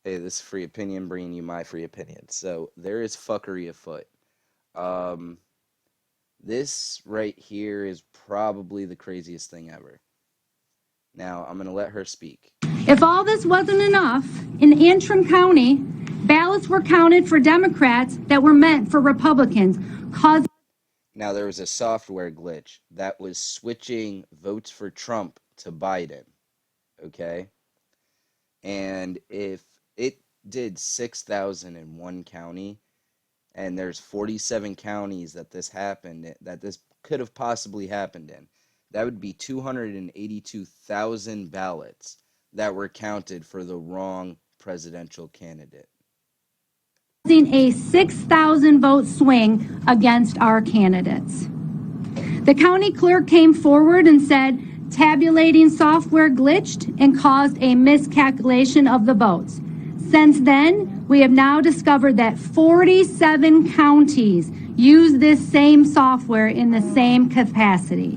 Hey, this is Free Opinion bringing you my free opinion. So there is fuckery afoot. Um, this right here is probably the craziest thing ever. Now I'm gonna let her speak. If all this wasn't enough, in Antrim County, ballots were counted for Democrats that were meant for Republicans, causing Now there was a software glitch that was switching votes for Trump to Biden. Okay, and if it did 6,000 in one county, and there's 47 counties that this happened, that this could have possibly happened in, that would be 282,000 ballots that were counted for the wrong presidential candidate. a 6,000 vote swing against our candidates. The county clerk came forward and said tabulating software glitched and caused a miscalculation of the votes. Since then, we have now discovered that 47 counties use this same software in the same capacity.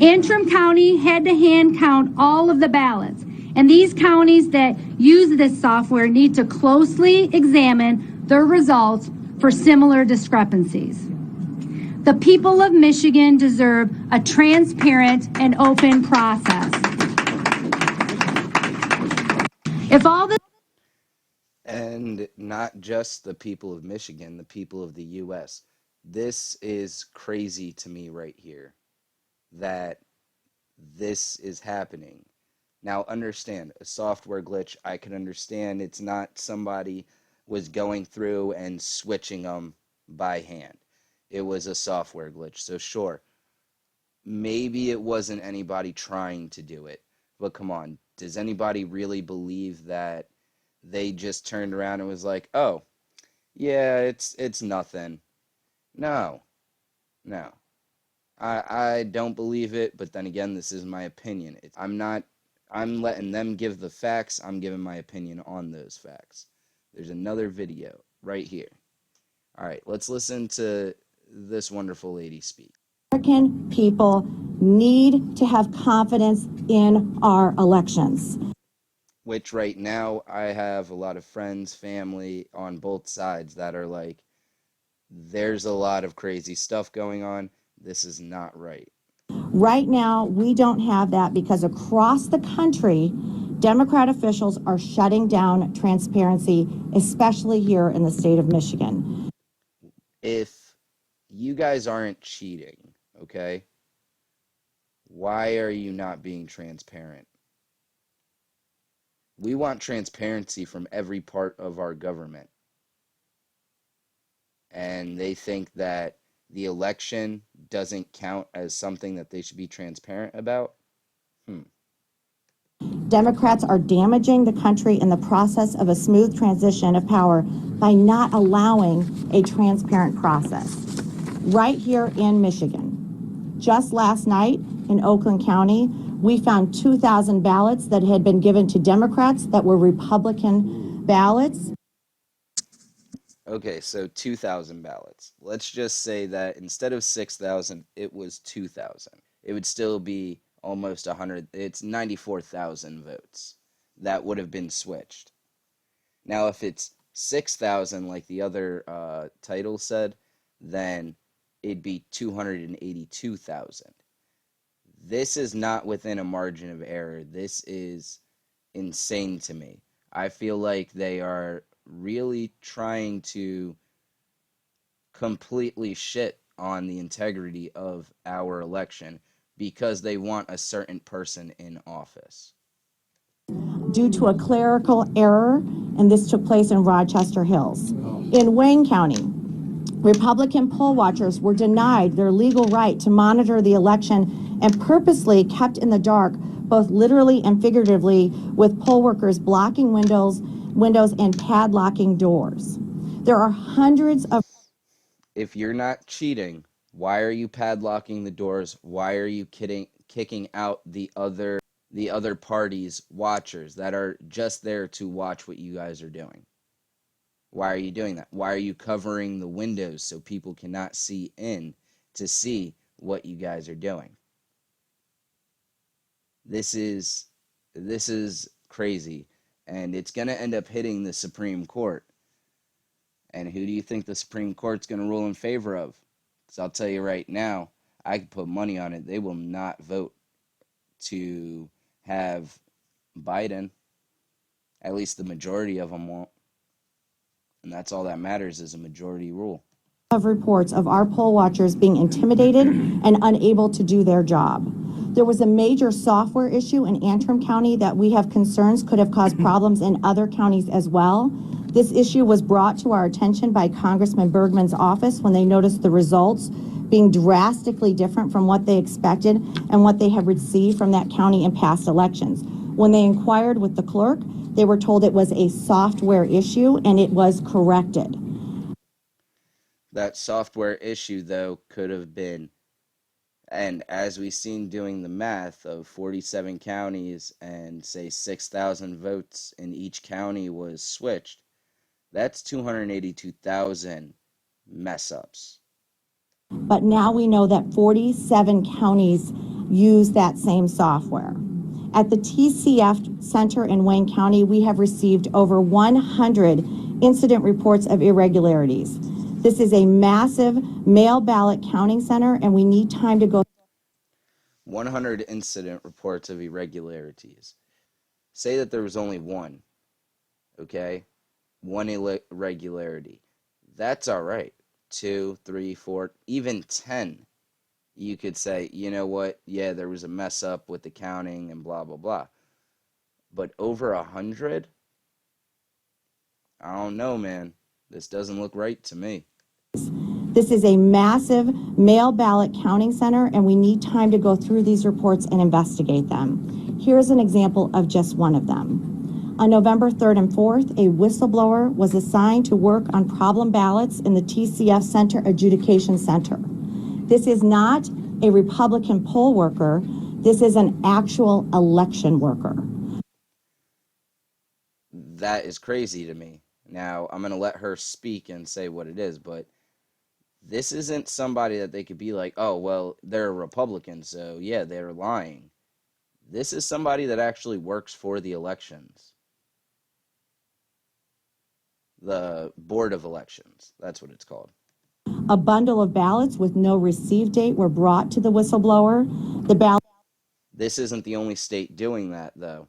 Antrim County had to hand count all of the ballots, and these counties that use this software need to closely examine their results for similar discrepancies. The people of Michigan deserve a transparent and open process. If all this And not just the people of Michigan, the people of the US. This is crazy to me right here that this is happening. Now, understand, a software glitch, I can understand it's not somebody was going through and switching them by hand. It was a software glitch. So, sure, maybe it wasn't anybody trying to do it. But come on, does anybody really believe that they just turned around and was like, oh, yeah, it's nothing? No, no. I don't believe it, but then again, this is my opinion. I'm letting them give the facts. I'm giving my opinion on those facts. There's another video right here. All right, let's listen to this wonderful lady speak. American people need to have confidence in our elections. Which right now, I have a lot of friends, family on both sides that are like, there's a lot of crazy stuff going on. This is not right. Right now, we don't have that because across the country, Democrat officials are shutting down transparency, especially here in the state of Michigan. If you guys aren't cheating, okay, why are you not being transparent? We want transparency from every part of our government. And they think that the election doesn't count as something that they should be transparent about. Democrats are damaging the country in the process of a smooth transition of power by not allowing a transparent process. Right here in Michigan, just last night in Oakland County, we found 2,000 ballots that had been given to Democrats that were Republican ballots. Okay, so 2,000 ballots. Let's just say that instead of 6,000, it was 2,000. It would still be almost 100. It's 94,000 votes that would have been switched. Now, if it's 6,000, like the other title said, then it'd be 282,000. This is not within a margin of error. This is insane to me. I feel like they are really trying to completely shit on the integrity of our election because they want a certain person in office. Due to a clerical error, and this took place in Rochester Hills. In Wayne County, Republican poll watchers were denied their legal right to monitor the election and purposely kept in the dark, both literally and figuratively, with poll workers blocking windows and padlocking doors. There are hundreds of... If you're not cheating, why are you padlocking the doors? Why are you kicking out the other party's watchers that are just there to watch what you guys are doing? Why are you doing that? Why are you covering the windows so people cannot see in to see what you guys are doing? This is crazy. and it's going to end up hitting the Supreme Court. And who do you think the Supreme Court's going to rule in favor of? Because I'll tell you right now, I can put money on it. They will not vote to have Biden. At least the majority of them won't. And that's all that matters, is a majority rule. Of reports of our poll watchers being intimidated and unable to do their job. There was a major software issue in Antrim County that we have concerns could have caused problems in other counties as well. This issue was brought to our attention by Congressman Bergman's office when they noticed the results being drastically different from what they expected and what they have received from that county in past elections. When they inquired with the clerk, they were told it was a software issue and it was corrected. That software issue, though, could have been, and as we've seen doing the math of 47 counties and say 6,000 votes in each county was switched, that's 282,000 mess ups. But now we know that 47 counties use that same software. At the TCF Center in Wayne County, we have received over 100 incident reports of irregularities. This is a massive mail ballot counting center, and we need time to go. 100 incident reports of irregularities. Say that there was only one, okay? One irregularity. That's all right. 2, 3, 4, even 10. You could say, you know what? Yeah, there was a mess up with the counting and blah, blah, blah. But over 100? I don't know, man. This doesn't look right to me. This is a massive mail ballot counting center, and we need time to go through these reports and investigate them. Here's an example of just one of them. On November 3rd and 4th, a whistleblower was assigned to work on problem ballots in the TCF Center Adjudication Center. This is not a Republican poll worker. This is an actual election worker. That is crazy to me. Now, I'm going to let her speak and say what it is, but this isn't somebody that they could be like, oh, well, they're a Republican, so yeah, they're lying. This is somebody that actually works for the elections. The Board of Elections, that's what it's called. A bundle of ballots with no receive date were brought to the whistleblower. The ballot. This isn't the only state doing that, though.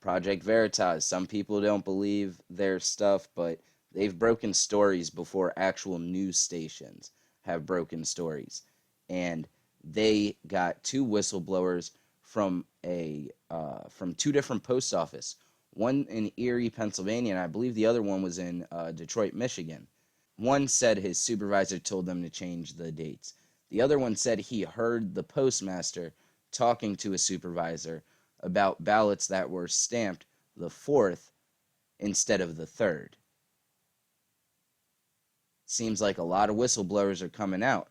Project Veritas, some people don't believe their stuff, but they've broken stories before actual news stations have broken stories. And they got 2 whistleblowers from from 2 different post office. One in Erie, Pennsylvania, and I believe the other one was in Detroit, Michigan. One said his supervisor told them to change the dates. The other one said he heard the postmaster talking to a supervisor about ballots that were stamped the 4th instead of the 3rd. Seems like a lot of whistleblowers are coming out.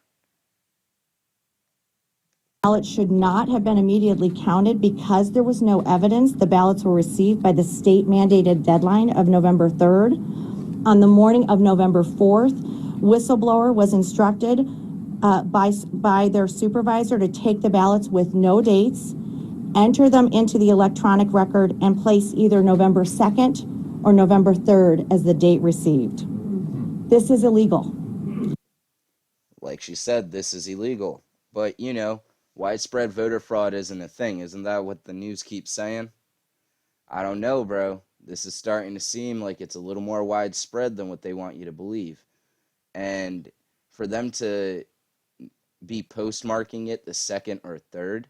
Ballots should not have been immediately counted because there was no evidence. The ballots were received by the state mandated deadline of November 3rd. On the morning of November 4th, whistleblower was instructed by their supervisor to take the ballots with no dates, enter them into the electronic record, and place either November 2nd or November 3rd as the date received. This is illegal. Like she said, this is illegal. But, you know, widespread voter fraud isn't a thing. Isn't that what the news keeps saying? I don't know, bro. This is starting to seem like it's a little more widespread than what they want you to believe. And for them to be postmarking it the 2nd or 3rd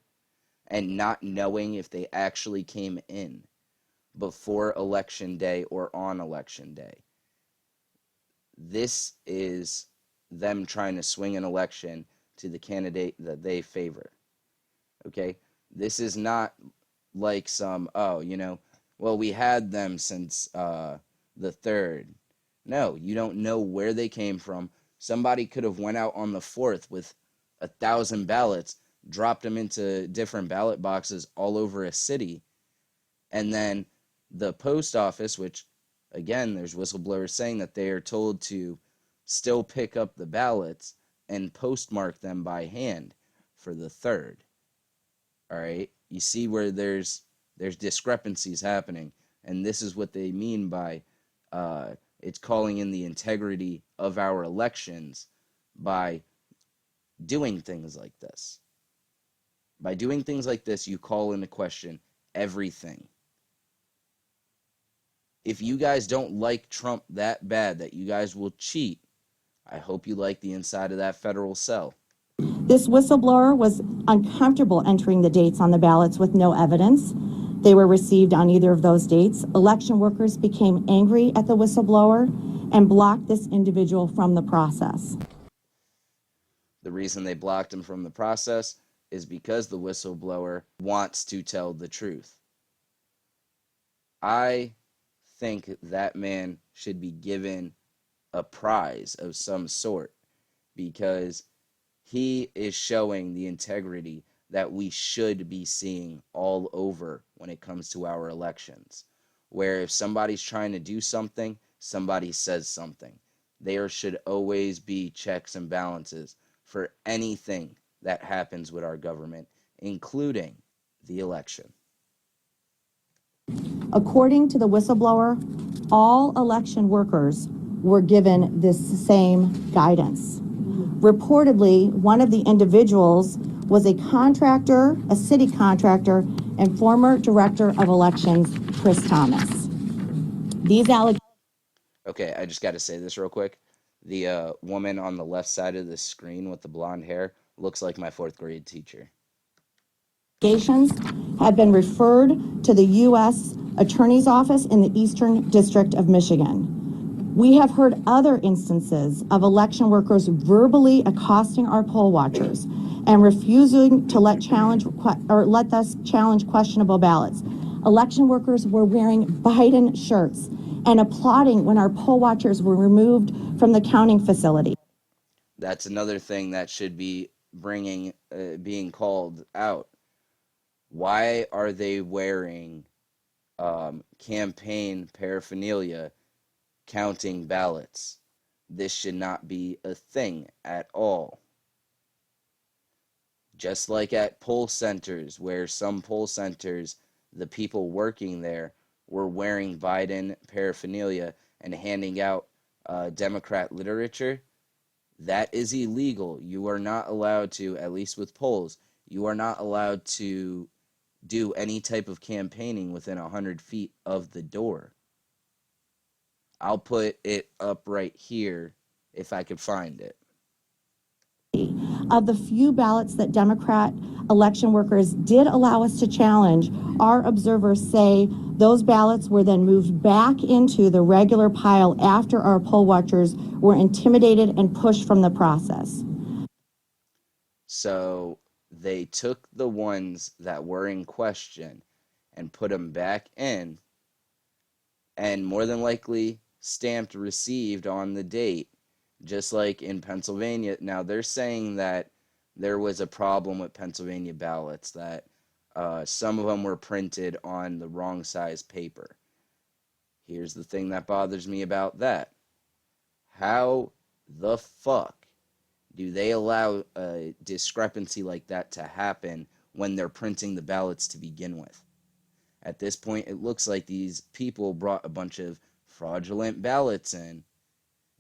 and not knowing if they actually came in before Election Day or on Election Day, this is them trying to swing an election to the candidate that they favor. Okay? This is not like some, oh, you know, well, we had them since the 3rd. No, you don't know where they came from. Somebody could have went out on the 4th with 1,000 ballots, dropped them into different ballot boxes all over a city, and then the post office, which, again, there's whistleblowers saying that they are told to still pick up the ballots and postmark them by hand for the 3rd. All right? You see where there's There's discrepancies happening, and this is what they mean by it's calling in the integrity of our elections by doing things like this. By doing things like this, you call into question everything. If you guys don't like Trump that bad that you guys will cheat, I hope you like the inside of that federal cell. This whistleblower was uncomfortable entering the dates on the ballots with no evidence they were received on either of those dates. Election workers became angry at the whistleblower and blocked this individual from the process. The reason they blocked him from the process is because the whistleblower wants to tell the truth. I think that man should be given a prize of some sort because he is showing the integrity that we should be seeing all over when it comes to our elections. Where if somebody's trying to do something, somebody says something. There should always be checks and balances for anything that happens with our government, including the election. According to the whistleblower, all election workers were given this same guidance. Reportedly, one of the individuals was a contractor, a city contractor, and former director of elections, Chris Thomas. These allegations. Okay, I just got to say this real quick. The woman on the left side of the screen with the blonde hair looks like my 4th grade teacher. Have been referred to the U.S. Attorney's Office in the Eastern District of Michigan. We have heard other instances of election workers verbally accosting our poll watchers and refusing to let us challenge questionable ballots. Election workers were wearing Biden shirts and applauding when our poll watchers were removed from the counting facility. That's another thing that should be being called out. Why are they wearing campaign paraphernalia counting ballots? This should not be a thing at all. Just like at poll centers, where some poll centers, the people working there were wearing Biden paraphernalia and handing out Democrat literature, that is illegal. You are not allowed to, at least with polls, you are not allowed to do any type of campaigning within 100 feet of the door. I'll put it up right here if I could find it. Of the few ballots that Democrat election workers did allow us to challenge, our observers say those ballots were then moved back into the regular pile after our poll watchers were intimidated and pushed from the process. So they took the ones that were in question and put them back in, and more than likely stamped received on the date, just like in Pennsylvania. Now they're saying that there was a problem with Pennsylvania ballots, that some of them were printed on the wrong size paper. Here's the thing that bothers me about that. How the fuck do they allow a discrepancy like that to happen when they're printing the ballots to begin with? At this point, it looks like these people brought a bunch of fraudulent ballots in,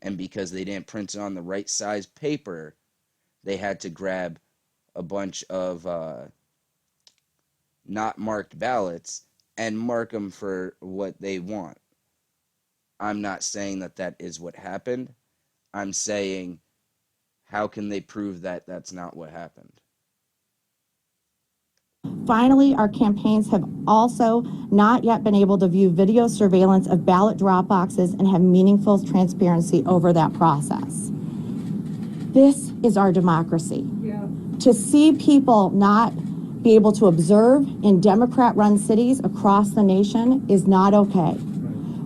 and because they didn't print it on the right size paper, they had to grab a bunch of not marked ballots and mark them for what they want. I'm not saying that that is what happened. I'm saying, how can they prove that that's not what happened? Finally, our campaigns have also not yet been able to view video surveillance of ballot drop boxes and have meaningful transparency over that process. This is our democracy. Yeah. To see people not be able to observe in Democrat-run cities across the nation is not okay.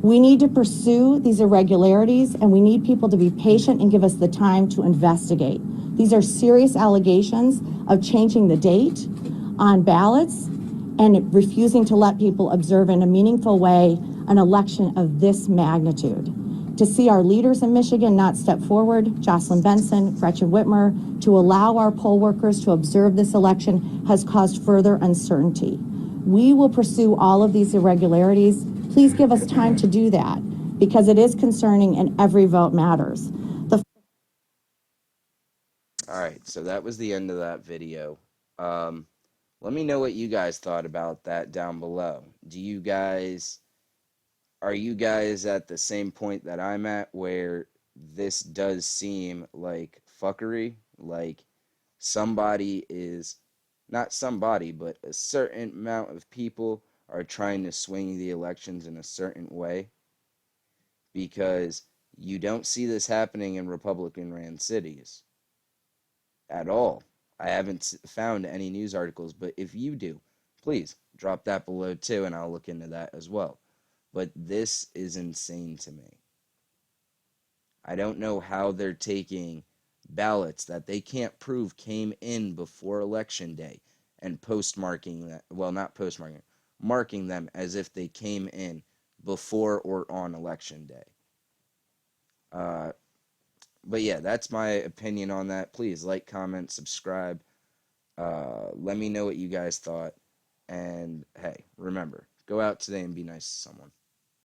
We need to pursue these irregularities, and we need people to be patient and give us the time to investigate. These are serious allegations of changing the date on ballots and refusing to let people observe in a meaningful way an election of this magnitude. To see our leaders in Michigan not step forward, Jocelyn Benson, Gretchen Whitmer, to allow our poll workers to observe this election has caused further uncertainty. We will pursue all of these irregularities. Please give us time to do that because it is concerning and every vote matters. All right, so that was the end of that video. Let me know what you guys thought about that down below. Are you guys at the same point that I'm at where this does seem like fuckery? Like somebody is, not somebody, but a certain amount of people are trying to swing the elections in a certain way, because you don't see this happening in Republican ran cities at all. I haven't found any news articles, but if you do, please drop that below too, and I'll look into that as well. But this is insane to me. I don't know how they're taking ballots that they can't prove came in before Election Day and postmarking that, well, not postmarking, marking them as if they came in before or on Election Day. But yeah, that's my opinion on that. Please like, comment, subscribe. Let me know what you guys thought. And hey, remember, go out today and be nice to someone.